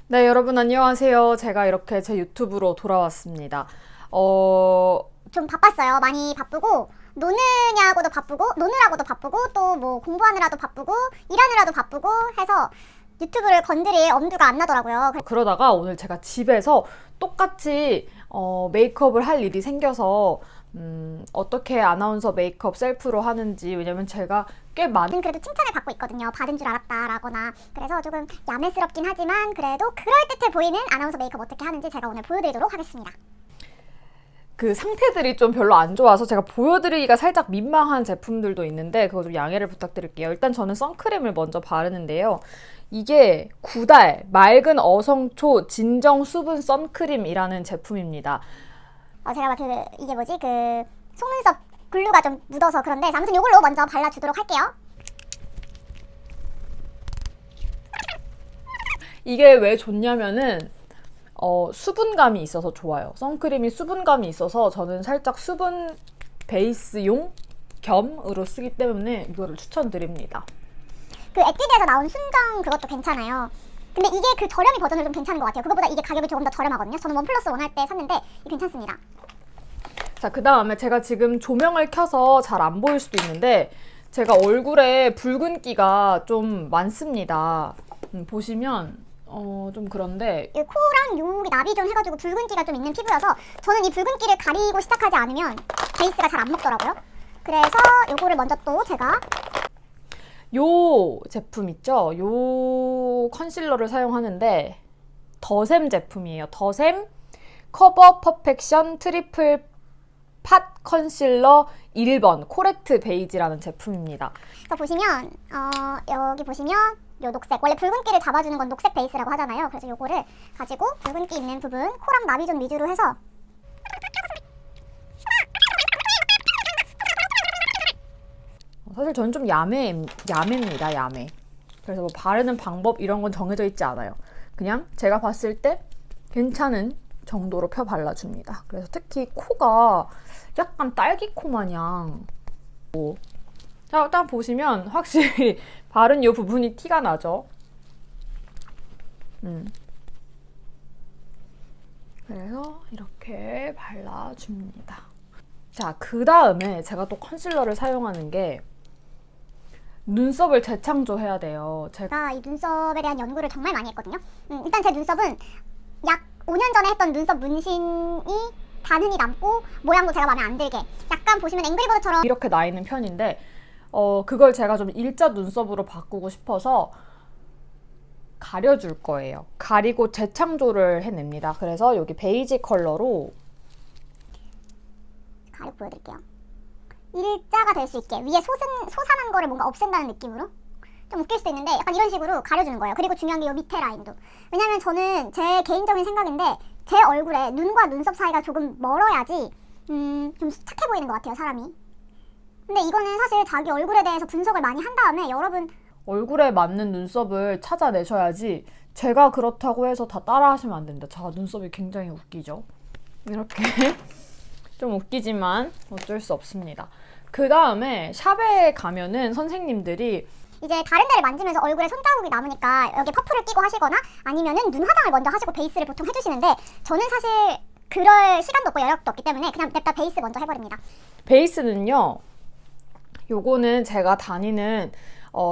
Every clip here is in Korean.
네, 여러분 안녕하세요. 제가 이렇게 제 유튜브로 돌아왔습니다. 좀 바빴어요. 많이 바쁘고 노느냐고도 바쁘고 노느라고도 바쁘고 또 뭐 공부하느라도 바쁘고 일하느라도 바쁘고 해서 유튜브를 건드릴 엄두가 안 나더라고요. 그러다가 오늘 제가 집에서 똑같이 메이크업을 할 일이 생겨서 어떻게 아나운서 메이크업 셀프로 하는지, 왜냐면 제가 꽤 많은 그래도 칭찬을 받고 있거든요. 받은 줄 알았다라거나. 그래서 조금 야매스럽긴 하지만 그래도 그럴듯해 보이는 아나운서 메이크업 어떻게 하는지 제가 오늘 보여드리도록 하겠습니다. 그 상태들이 좀 별로 안 좋아서 제가 보여드리기가 살짝 민망한 제품들도 있는데 그거 좀 양해를 부탁드릴게요. 일단 저는 선크림을 먼저 바르는데요. 이게 구달 맑은 어성초 진정 수분 선크림이라는 제품입니다. 제가 이게 뭐지? 속눈썹 글루가 좀 묻어서 그런데 아무튼 이걸로 먼저 발라주도록 할게요. 이게 왜 좋냐면은 수분감이 있어서 좋아요. 선크림이 수분감이 있어서 저는 살짝 수분 베이스용 겸으로 쓰기 때문에 이거를 추천드립니다. 그 에뛰드에서 나온 순정 그것도 괜찮아요. 근데 이게 그 저렴이 버전은 좀 괜찮은 것 같아요. 그거보다 이게 가격이 조금 더 저렴하거든요. 저는 원 플러스 원 할 때 샀는데 이게 괜찮습니다. 자, 그 다음에 제가 지금 조명을 켜서 잘 안 보일 수도 있는데 제가 얼굴에 붉은기가 좀 많습니다. 보시면 좀 그런데 이 코랑 여기 나비 좀 해가지고 붉은기가 좀 있는 피부여서 저는 이 붉은기를 가리고 시작하지 않으면 베이스가 잘 안 먹더라고요. 그래서 요거를 먼저 또 제가 요 제품 있죠? 요 컨실러를 사용하는데 더샘 제품이에요. 더샘 커버 퍼펙션 트리플 팟 컨실러 1번 코렉트 베이지라는 제품입니다. 그래서 보시면 여기 보시면 요 녹색, 원래 붉은기를 잡아주는 건 녹색 베이스라고 하잖아요. 그래서 요거를 가지고 붉은기 있는 부분 코랑 나비존 위주로 해서 사실 저는 좀 야매입니다. 야매. 그래서 뭐 바르는 방법 이런 건 정해져 있지 않아요. 그냥 제가 봤을 때 괜찮은 정도로 펴 발라줍니다. 그래서 특히 코가 약간 딸기코 마냥. 자, 딱 보시면 확실히 바른 이 부분이 티가 나죠. 그래서 이렇게 발라줍니다. 자, 그 다음에 제가 또 컨실러를 사용하는 게 눈썹을 재창조해야 돼요. 제가 이 눈썹에 대한 연구를 정말 많이 했거든요. 일단 제 눈썹은 약 5년 전에 했던 눈썹 문신이 잔흔이 남고 모양도 제가 마음에 안 들게 약간 보시면 앵그리버드처럼 이렇게 나 있는 편인데 그걸 제가 좀 일자 눈썹으로 바꾸고 싶어서 가려줄 거예요. 가리고 재창조를 해냅니다. 그래서 여기 베이지 컬러로 가려 보여드릴게요. 일자가 될 수 있게 위에 솟아난 거를 뭔가 없앤다는 느낌으로 좀 웃길 수도 있는데 약간 이런 식으로 가려주는 거예요. 그리고 중요한 게 이 밑에 라인도. 왜냐면 저는 제 개인적인 생각인데 제 얼굴에 눈과 눈썹 사이가 조금 멀어야지 좀 착해 보이는 것 같아요, 사람이. 근데 이거는 사실 자기 얼굴에 대해서 분석을 많이 한 다음에 여러분 얼굴에 맞는 눈썹을 찾아내셔야지 제가 그렇다고 해서 다 따라 하시면 안 됩니다. 자, 눈썹이 굉장히 웃기죠? 이렇게 좀 웃기지만 어쩔 수 없습니다. 그 다음에 샵에 가면은 선생님들이 이제 다른 데를 만지면서 얼굴에 손자국이 남으니까 여기 퍼프를 끼고 하시거나 아니면은 눈 화장을 먼저 하시고 베이스를 보통 해주시는데 저는 사실 그럴 시간도 없고 여력도 없기 때문에 그냥 냅다 베이스 먼저 해버립니다. 베이스는요, 요거는 제가 다니는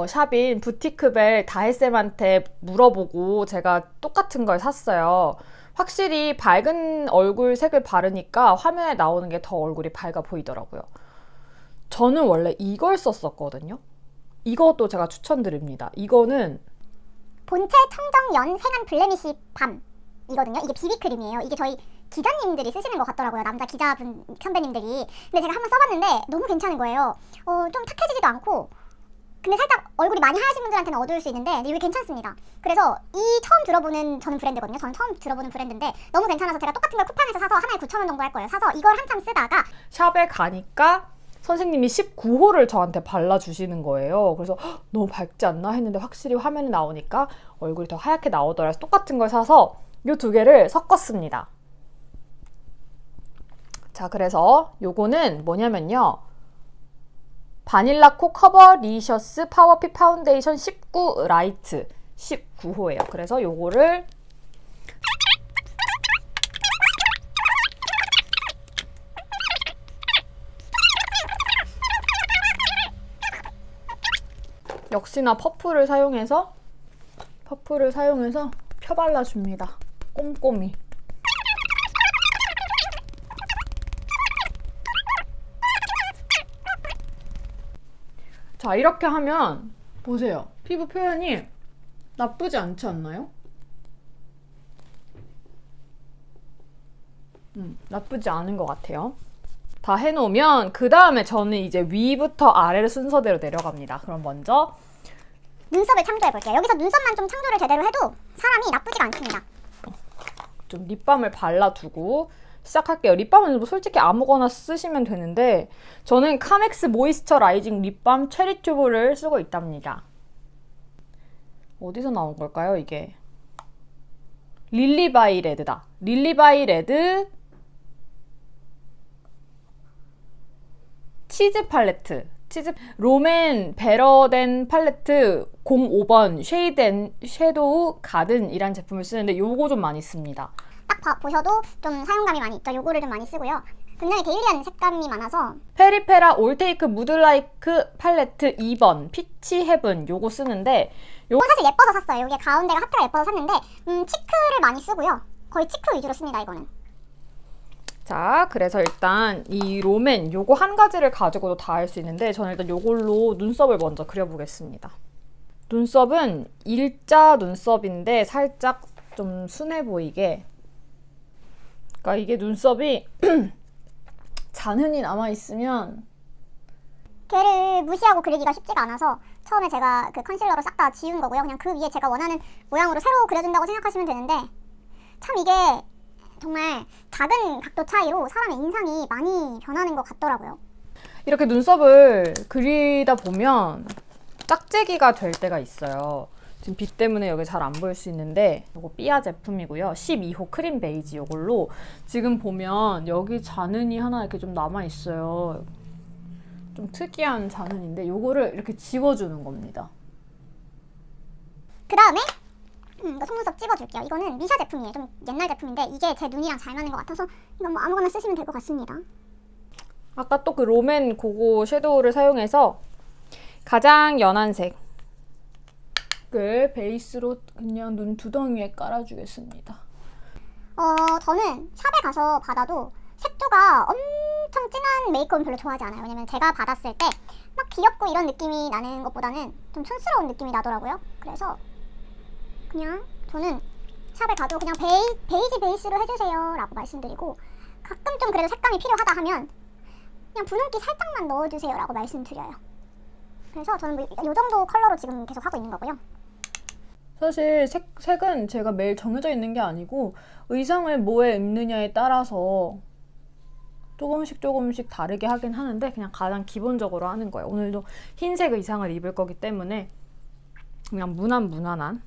샵인 부티크벨 다혜쌤한테 물어보고 제가 똑같은 걸 샀어요. 확실히 밝은 얼굴 색을 바르니까 화면에 나오는 게 더 얼굴이 밝아 보이더라고요. 저는 원래 이걸 썼었거든요. 이것도 제가 추천드립니다. 이거는 본체 청정연 생한 블레미시 밤이거든요. 이게 비비크림이에요. 이게 저희 기자님들이 쓰시는 것 같더라고요. 남자 기자분 선배님들이. 근데 제가 한번 써봤는데 너무 괜찮은 거예요. 좀 탁해지지도 않고 근데 살짝 얼굴이 많이 하얀신 분들한테는 어두울 수 있는데 이게 괜찮습니다. 그래서 이 처음 들어보는 저는 브랜드거든요. 저는 처음 들어보는 브랜드인데 너무 괜찮아서 제가 똑같은 걸 쿠팡에서 사서 하나에 9,000원 정도 할 거예요. 사서 이걸 한참 쓰다가 샵에 가니까 선생님이 19호를 저한테 발라주시는 거예요. 그래서 너무 밝지 않나 했는데 확실히 화면에 나오니까 얼굴이 더 하얗게 나오더라고요. 똑같은 걸 사서 이 두 개를 섞었습니다. 자, 그래서 요거는 뭐냐면요, 바닐라코 커버 리셔스 파워핏 파운데이션 19 라이트 19호예요. 그래서 요거를 역시나 퍼프를 사용해서 펴 발라줍니다. 꼼꼼히. 자, 이렇게 하면 보세요. 피부 표현이 나쁘지 않지 않나요? 나쁘지 않은 것 같아요. 다 해놓으면 그 다음에 저는 이제 위부터 아래를 순서대로 내려갑니다. 그럼 먼저 눈썹을 창조해볼게요. 여기서 눈썹만 좀 창조를 제대로 해도 사람이 나쁘지가 않습니다. 좀 립밤을 발라두고 시작할게요. 립밤은 뭐 솔직히 아무거나 쓰시면 되는데 저는 카맥스 모이스처라이징 립밤 체리 튜브를 쓰고 있답니다. 어디서 나온 걸까요, 이게? 릴리바이 레드다. 릴리바이 레드 치즈 팔레트. 롬앤 베러덴 팔레트 05번 쉐도우 가든이란 제품을 쓰는데 요거 좀 많이 씁니다. 딱 보셔도 좀 사용감이 많이 있죠. 요거를 좀 많이 쓰고요. 굉장히 데일리한 색감이 많아서 페리페라 올테이크 무드라이크 팔레트 2번 피치 헤븐 요거 쓰는데 이건 사실 예뻐서 샀어요. 여기 가운데가 하트가 예뻐서 샀는데 치크를 많이 쓰고요. 거의 치크 위주로 씁니다. 이거는. 자, 그래서 일단 이 롬앤 요거 한 가지를 가지고도 다 할 수 있는데 저는 일단 요걸로 눈썹을 먼저 그려보겠습니다. 눈썹은 일자 눈썹인데 살짝 좀 순해 보이게, 그러니까 이게 눈썹이 잔흔이 남아있으면 걔를 무시하고 그리기가 쉽지가 않아서 처음에 제가 그 컨실러로 싹 다 지운 거고요. 그냥 그 위에 제가 원하는 모양으로 새로 그려준다고 생각하시면 되는데 참 이게 정말 작은 각도 차이로 사람의 인상이 많이 변하는 것 같더라고요. 이렇게 눈썹을 그리다 보면 짝재기가 될 때가 있어요. 지금 빛 때문에 여기 잘 안 보일 수 있는데 이거 삐아 제품이고요. 12호 크림 베이지 이걸로 지금 보면 여기 잔흔이 하나 이렇게 좀 남아있어요. 좀 특이한 잔흔인데 이거를 이렇게 지워주는 겁니다. 그 다음에 이거 속눈썹 찍어줄게요. 이거는 미샤 제품이에요. 좀 옛날 제품인데 이게 제 눈이랑 잘 맞는 것 같아서 이건 뭐 아무거나 쓰시면 될 것 같습니다. 아까 또 그 롬앤 고고 섀도우를 사용해서 가장 연한 색을 베이스로 그냥 눈 두덩이에 깔아주겠습니다. 저는 샵에 가서 받아도 색조가 엄청 진한 메이크업은 별로 좋아하지 않아요. 왜냐면 제가 받았을 때 막 귀엽고 이런 느낌이 나는 것보다는 좀 촌스러운 느낌이 나더라고요. 그래서 그냥 저는 샵에 가도 그냥 베이지 베이스로 해주세요 라고 말씀드리고, 가끔 좀 그래도 색감이 필요하다 하면 그냥 붉은기 살짝만 넣어주세요 라고 말씀드려요. 그래서 저는 뭐 이 정도 컬러로 지금 계속 하고 있는 거고요. 사실 색은 제가 매일 정해져 있는 게 아니고 의상을 뭐에 입느냐에 따라서 조금씩 다르게 하긴 하는데 그냥 가장 기본적으로 하는 거예요. 오늘도 흰색 의상을 입을 거기 때문에 그냥 무난한.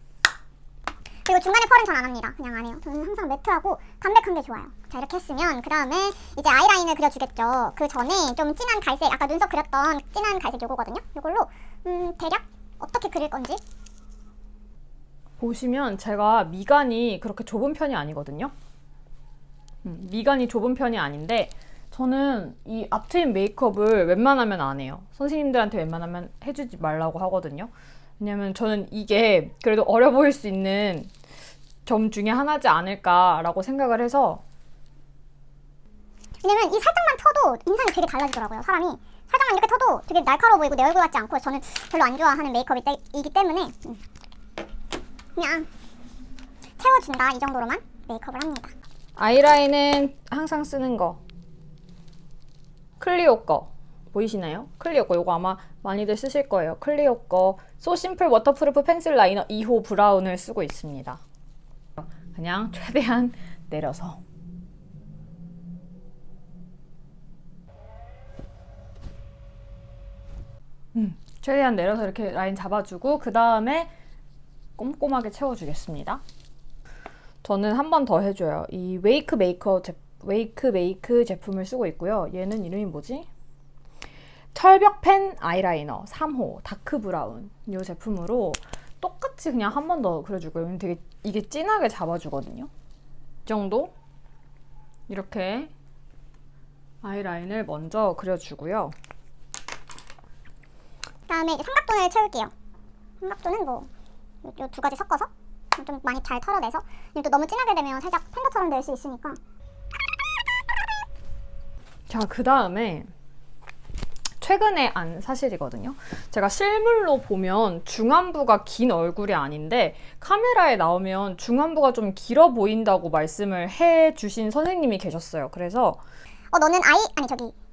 그리고 중간에 펄은 전 안 합니다. 그냥 안 해요. 저는 항상 매트하고 담백한 게 좋아요. 자, 이렇게 했으면 그 다음에 이제 아이라인을 그려주겠죠. 그 전에 좀 진한 갈색, 아까 눈썹 그렸던 진한 갈색 요거거든요. 요걸로 대략 어떻게 그릴 건지. 보시면 제가 미간이 그렇게 좁은 편이 아니거든요. 미간이 좁은 편이 아닌데 저는 이 앞트임 메이크업을 웬만하면 안 해요. 선생님들한테 웬만하면 해주지 말라고 하거든요. 왜냐면 저는 이게 그래도 어려 보일 수 있는 점 중에 하나지 않을까라고 생각을 해서. 왜냐면 이 살짝만 터도 인상이 되게 달라지더라고요. 사람이 살짝만 이렇게 터도 되게 날카로워 보이고 내 얼굴 같지 않고, 저는 별로 안 좋아하는 메이크업이기 때문에 그냥 채워준다 이 정도로만 메이크업을 합니다. 아이라인은 항상 쓰는 거 클리오 거 보이시나요? 클리오 거, 이거 아마 많이들 쓰실 거예요. 클리오 거 소 심플 워터프루프 펜슬 라이너 2호 브라운을 쓰고 있습니다. 그냥 최대한 내려서. 최대한 내려서 이렇게 라인 잡아주고 그 다음에 꼼꼼하게 채워주겠습니다. 저는 한 번 더 해줘요. 이 웨이크 메이크 제품을 쓰고 있고요. 얘는 이름이 뭐지? 철벽 펜 아이라이너 3호 다크 브라운 이 제품으로 똑같이 그냥 한 번 더 그려주고요. 되게 이게 진하게 잡아주거든요. 이 정도 이렇게 아이라인을 먼저 그려주고요. 그 다음에 이제 삼각존을 채울게요. 삼각존은 뭐 요 두 가지 섞어서 좀 많이 잘 털어내서, 또 너무 진하게 되면 살짝 팬더처럼 될 수 있으니까. 자, 그 다음에 최근에 안 사실이거든요. 제가 실물로 보면 중안부가 긴 얼굴이 아닌데 카메라에 나오면 중안부가 좀 길어 보인다고 말씀을 해주신 선생님이 계셨어요. 그래서 너는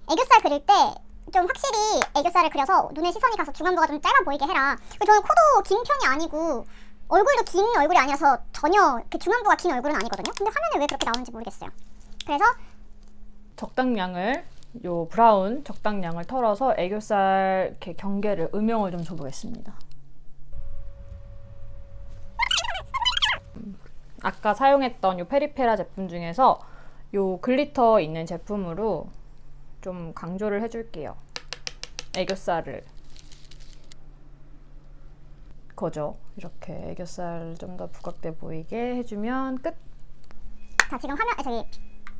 애교살 그릴 때 좀 확실히 애교살을 그려서 눈에 시선이 가서 중안부가 좀 짧아 보이게 해라. 저는 코도 긴 편이 아니고 얼굴도 긴 얼굴이 아니라서 전혀 이렇게 중안부가 긴 얼굴은 아니거든요. 근데 화면에 왜 그렇게 나오는지 모르겠어요. 그래서 적당량을, 요 브라운 적당량을 털어서 애교살 이렇게 경계를, 음영을 좀 줘보겠습니다. 아까 사용했던 요 페리페라 제품 중에서 요 글리터 있는 제품으로 좀 강조를 해줄게요. 애교살을 거죠. 이렇게 애교살 좀 더 부각돼 보이게 해주면 끝. 자, 지금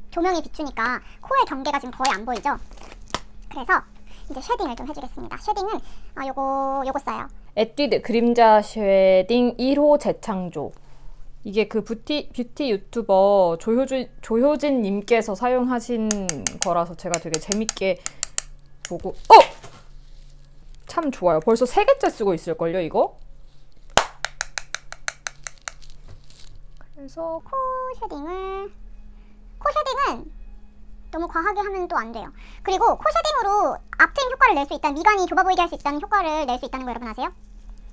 조명이 비추니까 코의 경계가 지금 거의 안 보이죠? 그래서 이제 쉐딩을 좀 해주겠습니다. 쉐딩은 요거 써요. 에뛰드 그림자 쉐딩 1호 재창조. 이게 그 뷰티 유튜버 조효진 님께서 사용하신 거라서 제가 되게 재밌게 보고, 참 좋아요. 벌써 3개째 쓰고 있을걸요, 이거? 그래서 코 쉐딩은 너무 과하게 하면 또 안 돼요. 그리고 코 쉐딩으로 앞트임 효과를 낼 수 있다는, 미간이 좁아 보이게 할 수 있다는 효과를 낼 수 있다는 거 여러분 아세요?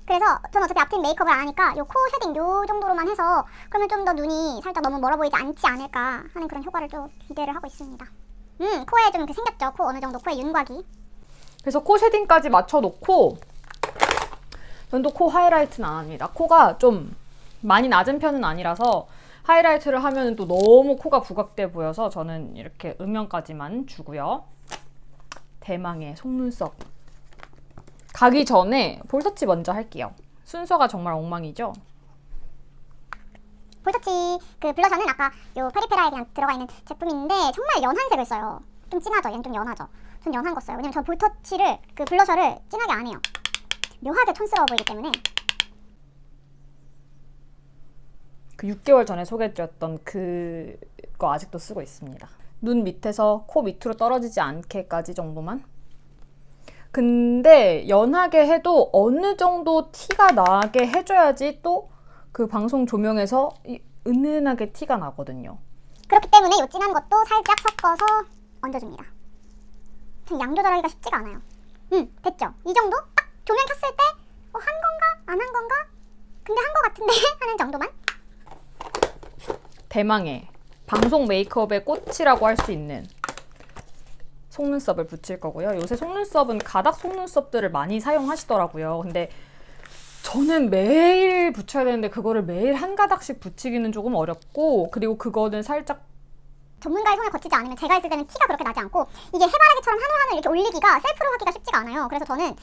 그래서 저는 어차피 앞트임 메이크업을 안 하니까 요 코 쉐딩 요 정도로만 해서, 그러면 좀 더 눈이 살짝 너무 멀어 보이지 않지 않을까 하는 그런 효과를 좀 기대를 하고 있습니다. 코에 좀 이렇게 생겼죠? 코 어느 정도, 코에 윤곽이. 그래서 코 쉐딩까지 맞춰놓고, 전 또 코 하이라이트는 안 합니다. 코가 좀 많이 낮은 편은 아니라서 하이라이트를 하면 또 너무 코가 부각돼 보여서 저는 이렇게 음영까지만 주고요. 대망의 속눈썹. 가기 전에 볼터치 먼저 할게요. 순서가 정말 엉망이죠? 볼터치 그 블러셔는 아까 요 페리페라에 그냥 들어가 있는 제품인데 정말 연한 색을 써요. 좀 진하죠? 얘는 좀 연하죠? 전 연한 거 써요. 왜냐면 저 볼터치를, 그 블러셔를 진하게 안 해요. 묘하게 촌스러워 보이기 때문에. 그 6개월 전에 소개해드렸던 그거 아직도 쓰고 있습니다. 눈 밑에서 코 밑으로 떨어지지 않게까지 정도만. 근데 연하게 해도 어느 정도 티가 나게 해줘야지 또 그 방송 조명에서 은은하게 티가 나거든요. 그렇기 때문에 이 진한 것도 살짝 섞어서 얹어줍니다. 양 조절하기가 쉽지가 않아요. 됐죠? 이 정도? 딱 조명 켰을 때 한 건가? 안 한 건가? 근데 한 거 같은데? 하는 정도만. 대망의 방송 메이크업의 꽃이라고 할 수 있는 속눈썹을 붙일 거고요. 요새 속눈썹은 가닥 속눈썹들을 많이 사용하시더라고요. 근데 저는 매일 붙여야 되는데 그거를 매일 한 가닥씩 붙이기는 조금 어렵고, 그리고 그거는 살짝 전문가의 손을 거치지 않으면 제가 했을 때는 티가 그렇게 나지 않고, 이게 해바라기처럼 한 올 한 올 이렇게 올리기가, 셀프로 하기가 쉽지가 않아요. 그래서 저는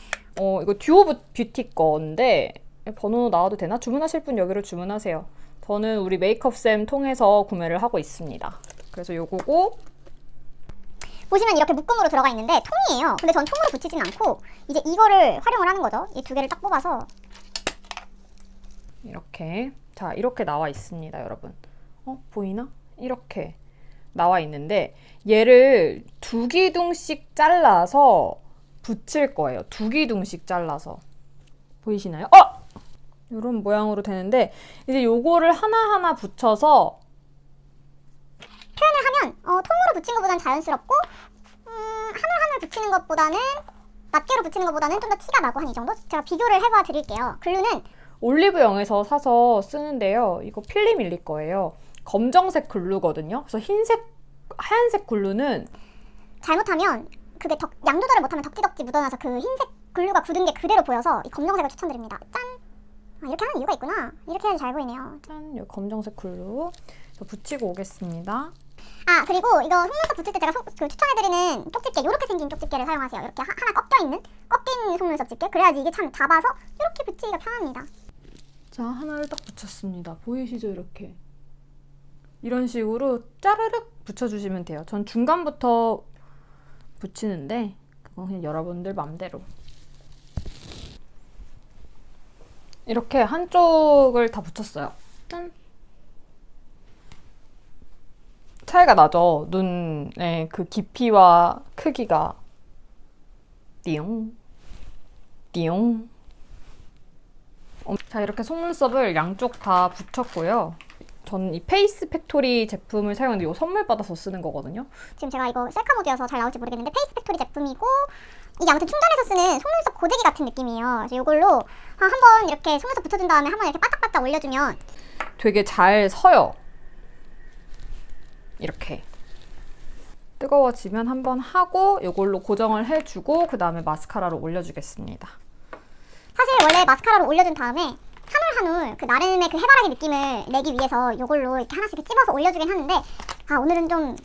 이거 듀오 뷰티 건데 번호 나와도 되나? 주문하실 분 여기로 주문하세요. 저는 우리 메이크업쌤 통해서 구매를 하고 있습니다. 그래서 요거고, 보시면 이렇게 묶음으로 들어가 있는데 통이에요. 근데 전 통으로 붙이진 않고 이제 이거를 활용을 하는 거죠. 이 두 개를 딱 뽑아서 이렇게, 자, 이렇게 나와 있습니다, 여러분. 보이나? 이렇게 나와 있는데 얘를 2기둥씩 잘라서 붙일 거예요. 2기둥씩 잘라서. 보이시나요? 이런 모양으로 되는데 이제 요거를 하나하나 붙여서 표현을 하면 통으로 붙인 것보다는 자연스럽고, 한 올 한 올 붙이는 것보다는, 낱개로 붙이는 것보다는 좀 더 티가 나고, 한 이 정도? 제가 비교를 해봐 드릴게요. 글루는 올리브영에서 사서 쓰는데요. 이거 필리밀리 거예요. 검정색 글루거든요. 그래서 하얀색 글루는 잘못하면 그게 양 조절을 못하면 덕지덕지 묻어나서 그 흰색 글루가 굳은 게 그대로 보여서 이 검정색을 추천드립니다. 짠! 이렇게 하는 이유가 있구나. 이렇게 해도 잘 보이네요. 짠! 이 검정색 글루 붙이고 오겠습니다. 그리고 이거 속눈썹 붙일 때 제가 추천해드리는 쪽집게, 이렇게 생긴 쪽집게를 사용하세요. 이렇게 하나 꺾인 속눈썹 집게. 그래야지 이게 참 잡아서 이렇게 붙이기가 편합니다. 자, 하나를 딱 붙였습니다. 보이시죠? 이렇게. 이런 식으로 짜르륵 붙여주시면 돼요. 전 중간부터 붙이는데 그건 그냥 여러분들 맘대로. 이렇게 한쪽을 다 붙였어요. 짠. 차이가 나죠? 눈의 그 깊이와 크기가. 띠용. 띠용. 자, 이렇게 속눈썹을 양쪽 다 붙였고요. 저는 이 페이스 팩토리 제품을 사용하는데 이거 선물 받아서 쓰는 거거든요. 지금 제가 이거 셀카 모드여서 잘 나올지 모르겠는데 페이스 팩토리 제품이고 이게 아무튼 충전해서 쓰는 속눈썹 고데기 같은 느낌이에요. 그래서 이걸로 한번 이렇게 속눈썹 붙여준 다음에 한번 이렇게 바짝바짝 올려주면 되게 잘 서요. 이렇게. 뜨거워지면 한번 하고 이걸로 고정을 해주고 그 다음에 마스카라로 올려주겠습니다. 사실 원래 마스카라로 올려준 다음에 한 올 한 올 그 나름의 그 해바라기 느낌을 내기 위해서 이걸로 이렇게 하나씩 이렇게 찝어서 올려주긴 하는데 오늘은 좀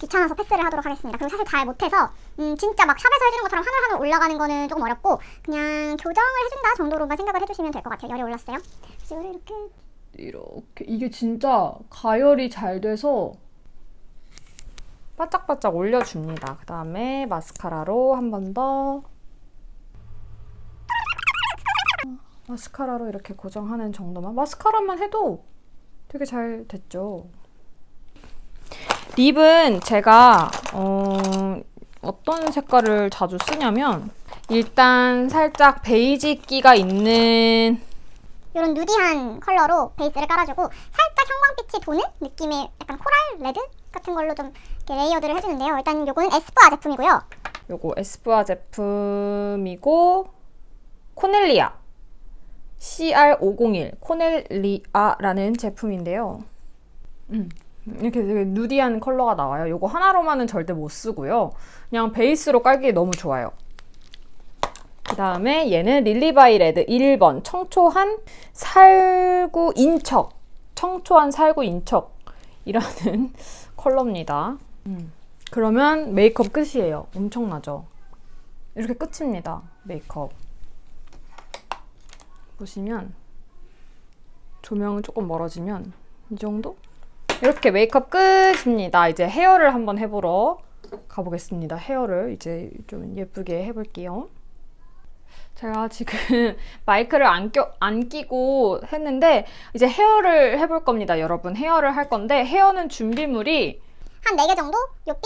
귀찮아서 패스를 하도록 하겠습니다. 그리고 사실 잘 못해서 진짜 막 샵에서 해주는 것처럼 한 올 한 올 올라가는 거는 조금 어렵고 그냥 교정을 해준다 정도로만 생각을 해주시면 될 것 같아요. 열이 올랐어요. 그래서 이거를 이렇게 이게 진짜 가열이 잘 돼서 바짝바짝 올려줍니다. 그 다음에 마스카라로 한 번 더 마스카라로 이렇게 고정하는 정도만. 마스카라만 해도 되게 잘 됐죠. 립은 제가 어떤 색깔을 자주 쓰냐면 일단 살짝 베이지기가 있는 이런 누디한 컬러로 베이스를 깔아주고 살짝 형광빛이 도는 느낌의 약간 코랄 레드 같은 걸로 좀 이렇게 레이어드를 해주는데요. 일단 요거는 에스쁘아 제품이고요. 요거 에스쁘아 제품이고 코넬리아 CR501 코넬리아라는 제품인데요. 이렇게 되게 누디한 컬러가 나와요. 요거 하나로만은 절대 못 쓰고요. 그냥 베이스로 깔기 너무 좋아요. 그 다음에 얘는 릴리바이 레드 1번 청초한 살구 인척 청초한 살구 인척이라는 컬러입니다. 그러면 메이크업 끝이에요. 엄청나죠? 이렇게 끝입니다. 메이크업. 보시면 조명은 조금 멀어지면 이 정도? 이렇게 메이크업 끝입니다. 이제 헤어를 한번 해보러 가보겠습니다. 헤어를 이제 좀 예쁘게 해볼게요. 제가 지금 마이크를 안 끼고 했는데 이제 헤어를 해볼 겁니다. 여러분 헤어를 할 건데 헤어는 준비물이 한 4개 정도? 요 핀,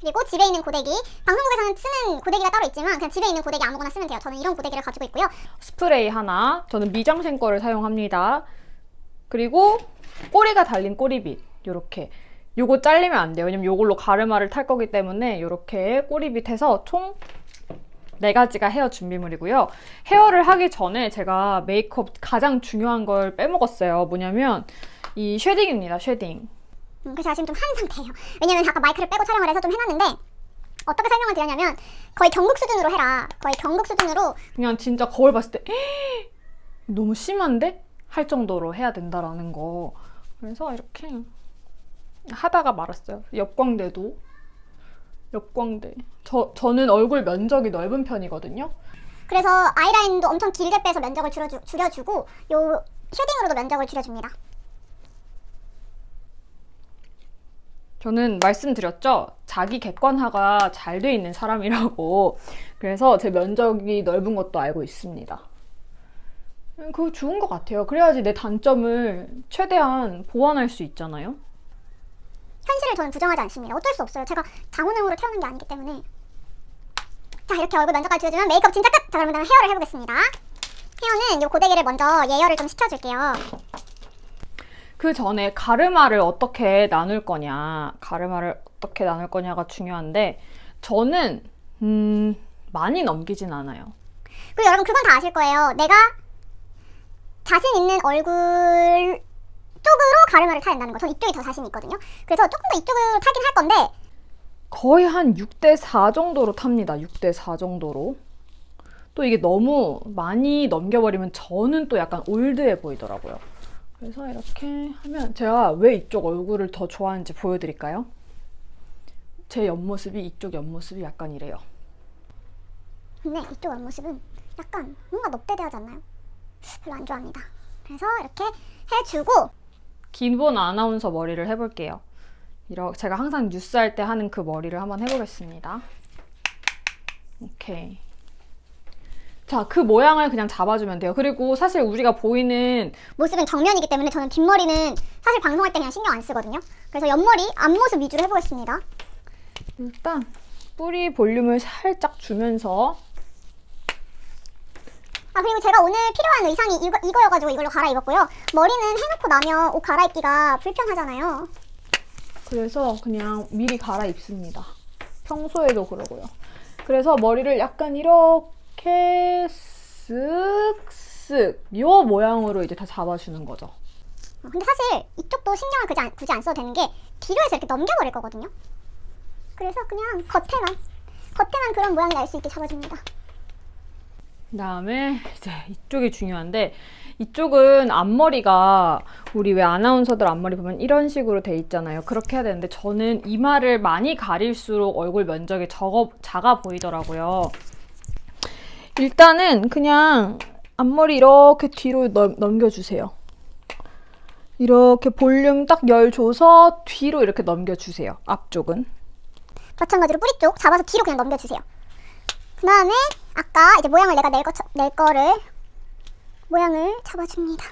그리고 집에 있는 고데기. 방송국에서는 쓰는 고데기가 따로 있지만 그냥 집에 있는 고데기 아무거나 쓰면 돼요. 저는 이런 고데기를 가지고 있고요. 스프레이 하나, 저는 미장센 거를 사용합니다. 그리고 꼬리가 달린 꼬리빗, 요렇게. 요거 잘리면 안 돼요. 왜냐면 요걸로 가르마를 탈 거기 때문에 요렇게 꼬리빗 해서 총 4가지가 헤어 준비물이고요. 헤어를 하기 전에 제가 메이크업 가장 중요한 걸 빼먹었어요. 뭐냐면 이 쉐딩입니다. 쉐딩. 그래서 제가 지금 좀 한 상태예요. 왜냐면 아까 마이크를 빼고 촬영을 해서 좀 해놨는데 어떻게 설명을 드렸냐면 거의 경극 수준으로 해라. 거의 경극 수준으로 그냥 진짜 거울 봤을 때 너무 심한데? 할 정도로 해야 된다라는 거. 그래서 이렇게 하다가 말았어요. 옆광대도. 옆광대. 저는 얼굴 면적이 넓은 편이거든요. 그래서 아이라인도 엄청 길게 빼서 면적을 줄여주고 요 쉐딩으로도 면적을 줄여줍니다. 저는 말씀드렸죠? 자기 객관화가 잘 돼 있는 사람이라고. 그래서 제 면적이 넓은 것도 알고 있습니다. 그거 좋은 것 같아요. 그래야지 내 단점을 최대한 보완할 수 있잖아요. 현실을 저는 부정하지 않습니다. 어쩔 수 없어요. 제가 장원영으로 태어난 게 아니기 때문에. 자, 이렇게 얼굴 면적까지 줄여주면 메이크업 진짜 끝! 자, 그러면 헤어를 해보겠습니다. 헤어는 요 고데기를 먼저 예열을 좀 시켜줄게요. 그 전에 가르마를 어떻게 나눌 거냐, 가르마를 어떻게 나눌 거냐가 중요한데 저는 많이 넘기진 않아요. 그리고 여러분 그건 다 아실 거예요. 내가 자신 있는 얼굴 쪽으로 가르마를 타야 된다는 거. 전 이쪽이 더 자신이 있거든요. 그래서 조금 더 이쪽으로 타긴 할 건데 거의 한 6대4 정도로 탑니다. 6대4 정도로. 또 이게 너무 많이 넘겨버리면 저는 또 약간 올드해 보이더라고요. 그래서 이렇게 하면 제가 왜 이쪽 얼굴을 더 좋아하는지 보여드릴까요? 제 옆모습이 이쪽 옆모습이 약간 이래요. 근데 이쪽 옆모습은 약간 뭔가 넙대대하지 않나요? 별로 안 좋아합니다. 그래서 이렇게 해주고 기본 아나운서 머리를 해볼게요. 제가 항상 뉴스 할 때 하는 그 머리를 한번 해보겠습니다. 오케이. 자, 그 모양을 그냥 잡아주면 돼요. 그리고 사실 우리가 보이는 모습은 정면이기 때문에 저는 뒷머리는 사실 방송할 때 그냥 신경 안 쓰거든요. 그래서 옆머리, 앞모습 위주로 해보겠습니다. 일단 뿌리 볼륨을 살짝 주면서 그리고 제가 오늘 필요한 의상이 이거여가지고 이걸로 갈아입었고요. 머리는 해놓고 나면 옷 갈아입기가 불편하잖아요. 그래서 그냥 미리 갈아입습니다. 평소에도 그러고요. 그래서 머리를 약간 이렇게 쓱쓱 요 모양으로 이제 다 잡아주는 거죠. 근데 사실 이쪽도 신경을 굳이 안 써도 되는 게 뒤로 해서 이렇게 넘겨버릴 거거든요. 그래서 그냥 겉에만 그런 모양이 날 수 있게 잡아줍니다. 그 다음에 이제 이쪽이 중요한데, 이쪽은 앞머리가 우리 왜 아나운서들 앞머리 보면 이런 식으로 돼 있잖아요. 그렇게 해야 되는데 저는 이마를 많이 가릴수록 얼굴 면적이 작아 보이더라고요. 일단은 그냥 앞머리 이렇게 뒤로 넘겨주세요. 이렇게 볼륨 딱 열 줘서 뒤로 이렇게 넘겨주세요. 앞쪽은. 마찬가지로 뿌리 쪽 잡아서 뒤로 그냥 넘겨주세요. 그 다음에 아까 이제 모양을 내가 낼 거를 모양을 잡아줍니다.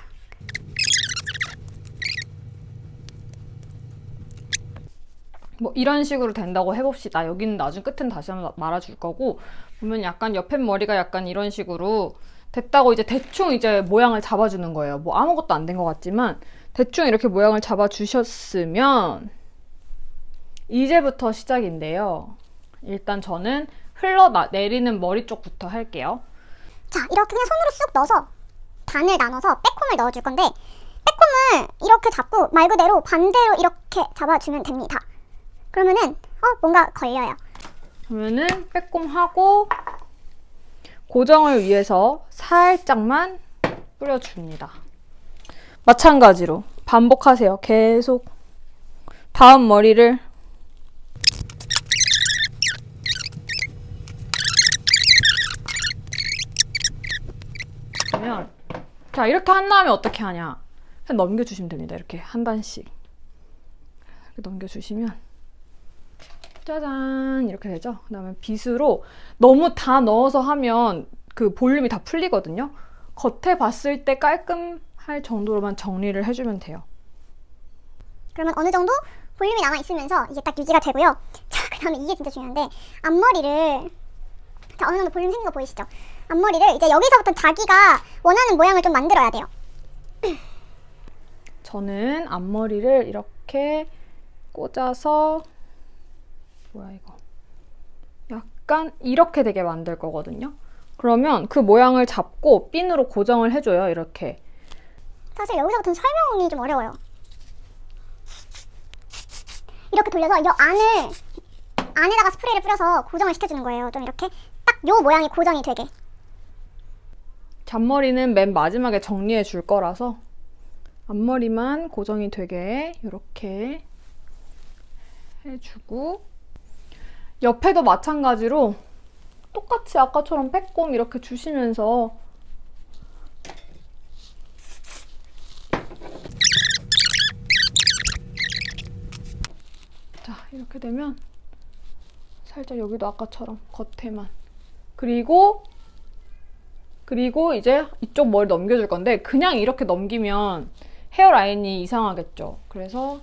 뭐 이런 식으로 된다고 해봅시다. 여기는 나중 끝은 다시 한번 말아줄 거고, 보면 약간 옆에 머리가 약간 이런 식으로 됐다고 이제 대충 이제 모양을 잡아주는 거예요. 뭐 아무것도 안 된 것 같지만 대충 이렇게 모양을 잡아주셨으면 이제부터 시작인데요. 일단 저는 흘러내리는 머리 쪽부터 할게요. 자, 이렇게 그냥 손으로 쑥 넣어서 반을 나눠서 백콤을 넣어줄 건데, 백콤을 이렇게 잡고 말 그대로 반대로 이렇게 잡아주면 됩니다. 그러면은 뭔가 걸려요. 그러면은 빼꼼하고 고정을 위해서 살짝만 뿌려줍니다. 마찬가지로 반복하세요. 계속 다음 머리를 그러면, 자, 이렇게 한 다음에 어떻게 하냐, 그냥 넘겨주시면 됩니다. 이렇게 한 단씩 이렇게 넘겨주시면 짜잔 이렇게 되죠. 그 다음에 빗으로 너무 다 넣어서 하면 그 볼륨이 다 풀리거든요. 겉에 봤을 때 깔끔할 정도로만 정리를 해주면 돼요. 그러면 어느 정도 볼륨이 남아있으면서 이게 딱 유지가 되고요. 자, 그 다음에 이게 진짜 중요한데, 앞머리를, 자, 어느 정도 볼륨 생긴 거 보이시죠? 앞머리를 이제 여기서부터 자기가 원하는 모양을 좀 만들어야 돼요. 저는 앞머리를 이렇게 꽂아서, 뭐야 이거, 약간 이렇게 되게 만들 거거든요. 그러면 그 모양을 잡고 핀으로 고정을 해줘요. 이렇게. 사실 여기서부터는 설명이 좀 어려워요. 이렇게 돌려서 이 안에다가 스프레이를 뿌려서 고정을 시켜주는 거예요. 좀 이렇게 딱 요 모양이 고정이 되게. 잔머리는 맨 마지막에 정리해 줄 거라서 앞머리만 고정이 되게 이렇게 해주고, 옆에도 마찬가지로 똑같이 아까처럼 빼꼼 이렇게 주시면서 자, 이렇게 되면 살짝 여기도 아까처럼 겉에만, 그리고 이제 이쪽 머리 넘겨줄 건데, 그냥 이렇게 넘기면 헤어라인이 이상하겠죠. 그래서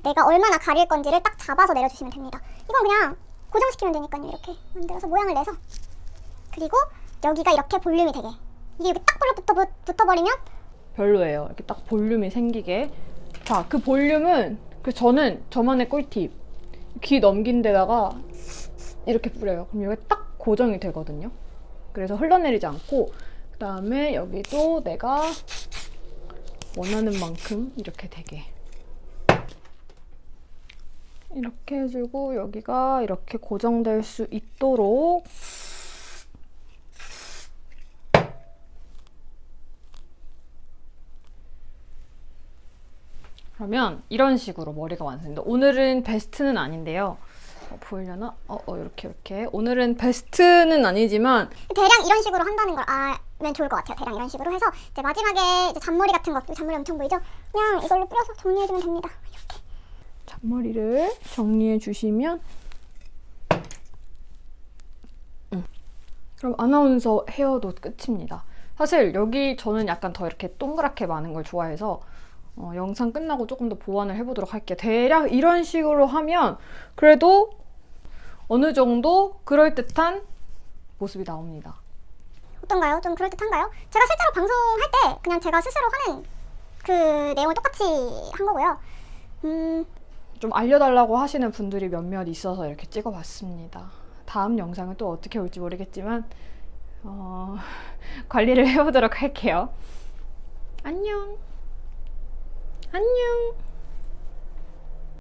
내가 얼마나 가릴 건지를 딱 잡아서 내려주시면 됩니다. 이건 그냥 고정시키면 되니까요. 이렇게 만들어서 모양을 내서, 그리고 여기가 이렇게 볼륨이 되게, 이게 이렇게 딱 붙어버리면 별로예요. 이렇게 딱 볼륨이 생기게. 자, 그 볼륨은 저는 저만의 꿀팁, 귀 넘긴 데다가 이렇게 뿌려요. 그럼 여기 딱 고정이 되거든요. 그래서 흘러내리지 않고, 그 다음에 여기도 내가 원하는 만큼 이렇게 되게 이렇게 해주고, 여기가 이렇게 고정될 수 있도록 그러면 이런 식으로 머리가 완성됩니다. 오늘은 베스트는 아닌데요. 보이려나? 이렇게. 오늘은 베스트는 아니지만 대략 이런 식으로 한다는 걸 알면 좋을 것 같아요. 대략 이런 식으로 해서 이제 마지막에 이제 잔머리 같은 것도, 잔머리 엄청 보이죠? 그냥 이걸로 뿌려서 정리해주면 됩니다. 이렇게. 잔머리를 정리해 주시면 그럼 아나운서 헤어도 끝입니다. 사실 여기 저는 약간 더 이렇게 동그랗게 많은 걸 좋아해서 영상 끝나고 조금 더 보완을 해보도록 할게요. 대략 이런 식으로 하면 그래도 어느 정도 그럴듯한 모습이 나옵니다. 어떤가요? 좀 그럴듯한가요? 제가 실제로 방송할 때 그냥 제가 스스로 하는 그 내용을 똑같이 한 거고요. 좀 알려달라고 하시는 분들이 몇몇 있어서 이렇게 찍어봤습니다. 다음 영상은 또 어떻게 올지 모르겠지만 관리를 해보도록 할게요. 안녕. 안녕.